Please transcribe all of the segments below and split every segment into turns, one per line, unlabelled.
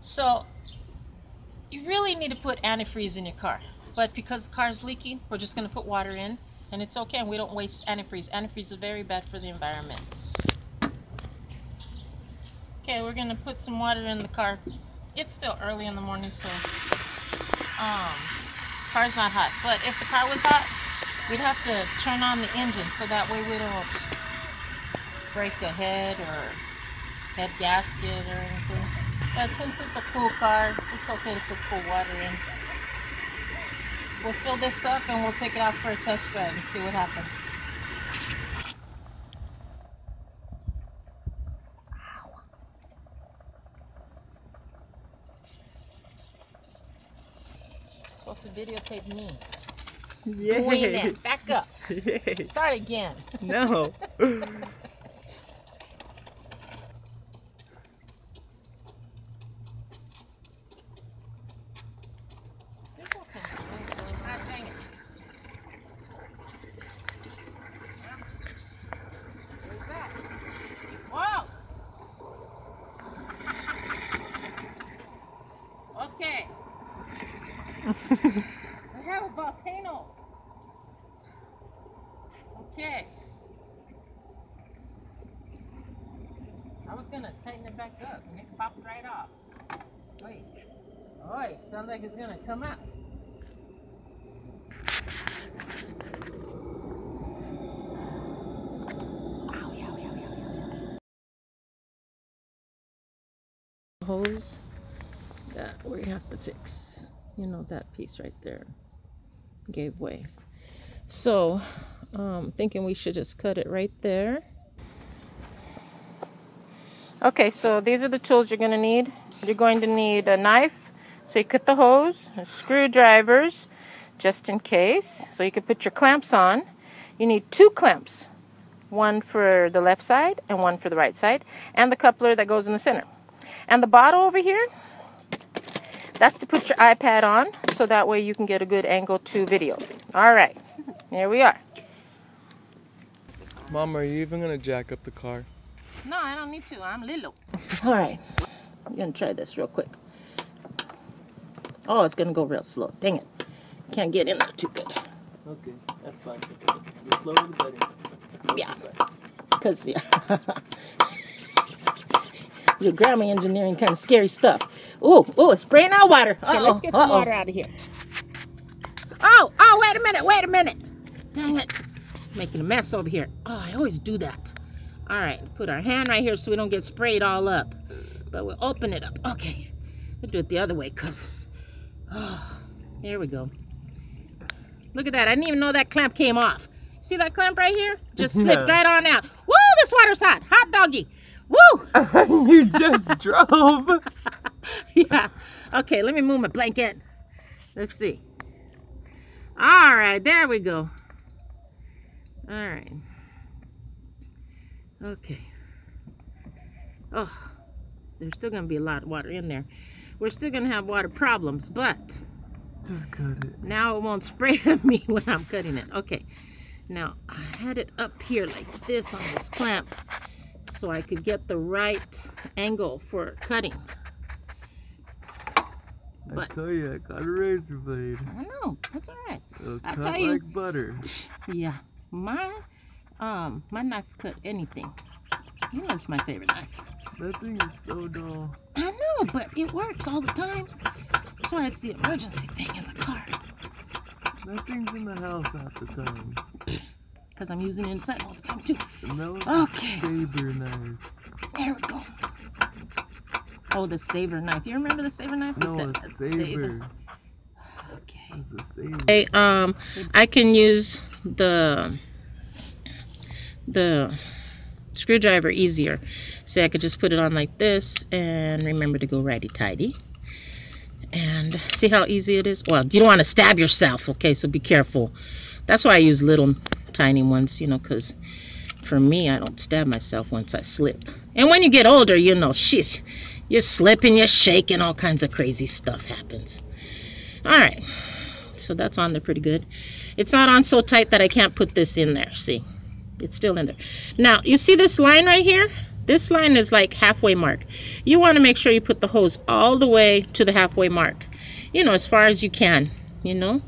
So you really need to put antifreeze in your car. But because the car is leaking, we're just going to put water in. And it's okay, and we don't waste antifreeze. Antifreeze is very bad for the environment. Okay, we're going to put some water in the car. It's still early in the morning, so car's not hot. But if the car was hot, we'd have to turn on the engine so that way we don't break a head or head gasket or anything. But since it's a cool car, it's okay to put cool water in. We'll fill this up and we'll take it out for a test drive and see what happens. Supposed to videotape me.
Yeah.
Doing that. Back up.
Yay.
Start again.
No.
Okay. We have a volcano. Okay. I was gonna tighten it back up and it popped right off. Wait. Oh, it sounds like it's gonna come out. Hose that we have to fix. You know, that piece right there gave way. So thinking we should just cut it right there. Okay, so these are the tools you're going to need. You're going to need a knife, so you cut the hose, screwdrivers, just in case, so you can put your clamps on. You need 2 clamps, one for the left side and one for the right side, and the coupler that goes in the center. And the bottle over here, that's to put your iPad on, so that way you can get a good angle to video. All right, here we are.
Mom, are you even gonna jack up the car?
No, I don't need to. I'm little. All right, I'm gonna try this real quick. Oh, it's gonna go real slow. Dang it. Can't get in there too good.
Okay, that's fine. The slower the better.
Yeah, because, yeah. Your Gra'Ma engineering kind of scary stuff. Ooh, it's spraying out water. Okay, let's get some water out of here. Oh, wait a minute. Dang it. Making a mess over here. Oh, I always do that. All right, put our hand right here so we don't get sprayed all up. But we'll open it up. Okay, we'll do it the other way because, here we go. Look at that. I didn't even know that clamp came off. See that clamp right here? Just slipped right on out. Woo, this water's hot. Hot doggy. Woo!
You just drove.
Yeah. Okay, let me move my blanket. Let's see. All right, there we go. All right. Okay. Oh, there's still going to be a lot of water in there. We're still going to have water problems, but
just cut it.
Now it won't spray at me when I'm cutting it. Okay. Now, I had it up here like this on this clamp, so I could get the right angle for cutting.
I tell you, I got a razor blade.
I know, that's all right.
It'll
I
cut
tell you,
like butter.
Yeah, my knife cut anything. You know it's my favorite knife.
That thing is so dull.
I know, but it works all the time. That's why it's the emergency thing in the car.
That thing's in the house half the time.
Because I'm using it inside all the time too.
And that was
okay.
a saber knife.
There we go. Oh, the saber knife. You remember the saber knife?
No, a saber.
Okay.
It's a saber.
Okay, I can use the screwdriver easier. So I could just put it on like this and remember to go righty-tighty. And see how easy it is? Well, you don't want to stab yourself, okay? So be careful. That's why I use little tiny ones, you know, because for me, I don't stab myself once I slip. And when you get older, you know, you're slipping, you're shaking, all kinds of crazy stuff happens. All right, so that's on there pretty good. It's not on so tight that I can't put this in there, see? It's still in there. Now, you see this line right here? This line is like halfway mark. You want to make sure you put the hose all the way to the halfway mark. You know, as far as you can, you know.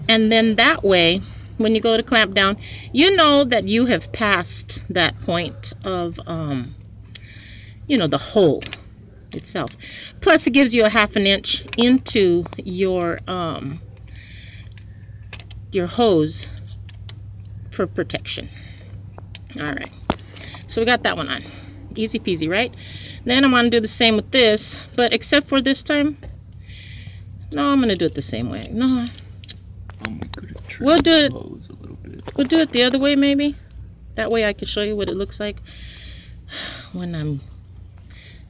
And then that way, when you go to clamp down, you know that you have passed that point of, you know, the hole itself. Plus, it gives you a 1/2 inch into your hose for protection. All right, so we got that one on. Easy peasy, right? Then I'm gonna do the same with this, but except for this time, no, I'm gonna do it the same way. No, we'll do it. We'll do it the other way, maybe. That way I can show you what it looks like when I'm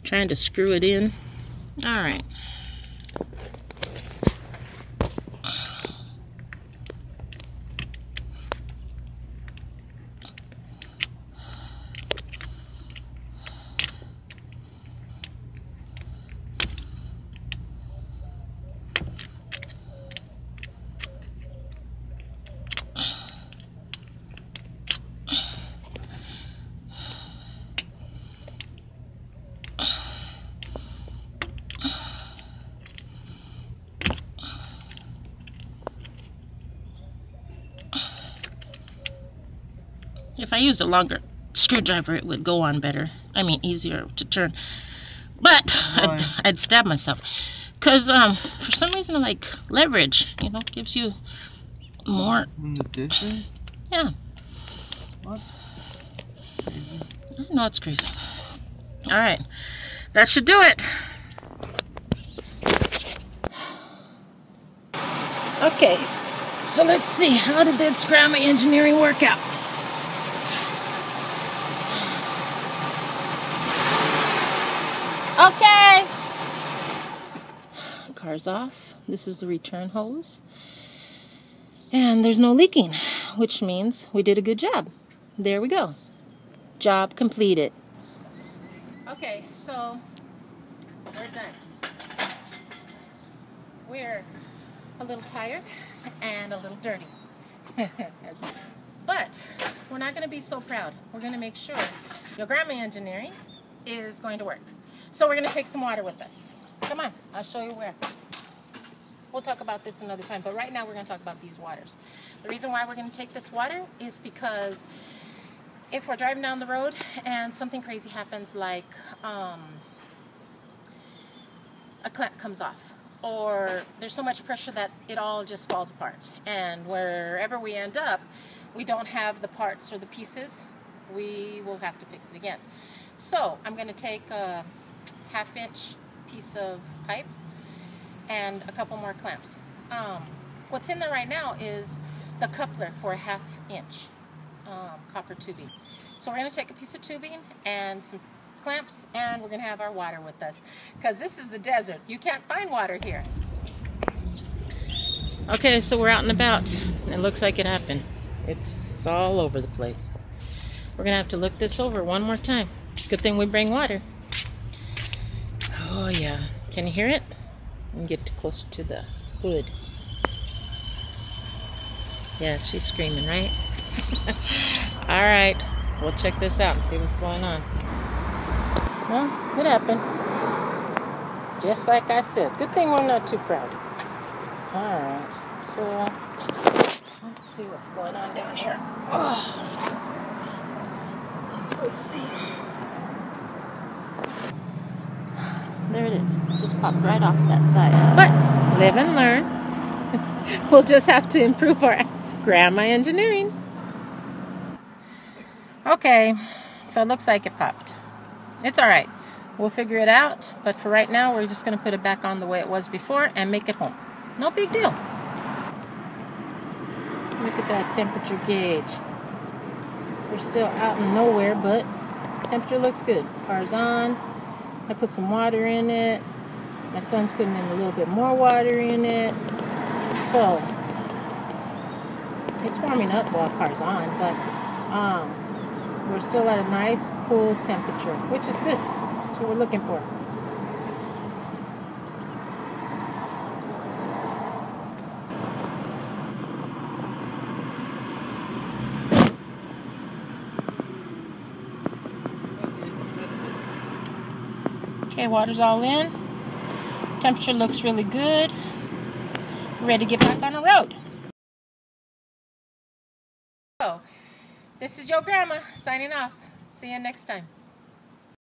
trying to screw it in. All right. If I used a longer screwdriver, it would go on better. I mean, easier to turn. But I'd stab myself. Because for some reason I like leverage. You know, gives you more.
From the distance?
Yeah.
What?
I know it's crazy. All right. That should do it. Okay. So let's see. How did this Gra'Ma engineering work out? Okay. Car's off. This is the return hose. And there's no leaking, which means we did a good job. There we go. Job completed. Okay, so we're done. We're a little tired and a little dirty. But we're not going to be so proud. We're going to make sure your Gra'Ma engineering is going to work. So we're going to take some water with us. Come on, I'll show you where. We'll talk about this another time, but right now we're going to talk about these waters. The reason why we're going to take this water is because if we're driving down the road and something crazy happens, like a clamp comes off, or there's so much pressure that it all just falls apart, and wherever we end up, we don't have the parts or the pieces, we will have to fix it again. So I'm going to take a 1/2 inch piece of pipe and a couple more clamps. What's in there right now is the coupler for a 1/2 inch copper tubing. So we're going to take a piece of tubing and some clamps, and we're going to have our water with us, because this is the desert. You can't find water here. Okay, so we're out and about. It looks like it happened. It's all over the place. We're going to have to look this over one more time. Good thing we bring water. Oh yeah, can you hear it? Let me get closer to the hood. Yeah, she's screaming, right? All right, we'll check this out and see what's going on. Well, it happened. Just like I said. Good thing we're not too proud. All right, so let's see what's going on down here. Oh. Let's see. There it is. It just popped right off that side. But live and learn. We'll just have to improve our Gra'Ma engineering. Okay, so it looks like it popped. It's all right. We'll figure it out. But for right now, we're just going to put it back on the way it was before and make it home. No big deal. Look at that temperature gauge. We're still out in nowhere, but temperature looks good. Car's on. I put some water in it. My son's putting in a little bit more water in it. So it's warming up while car's on, but we're still at a nice, cool temperature, which is good. That's what we're looking for. Okay, water's all in. Temperature looks really good. Ready to get back on the road. So, this is your grandma signing off. See you next time.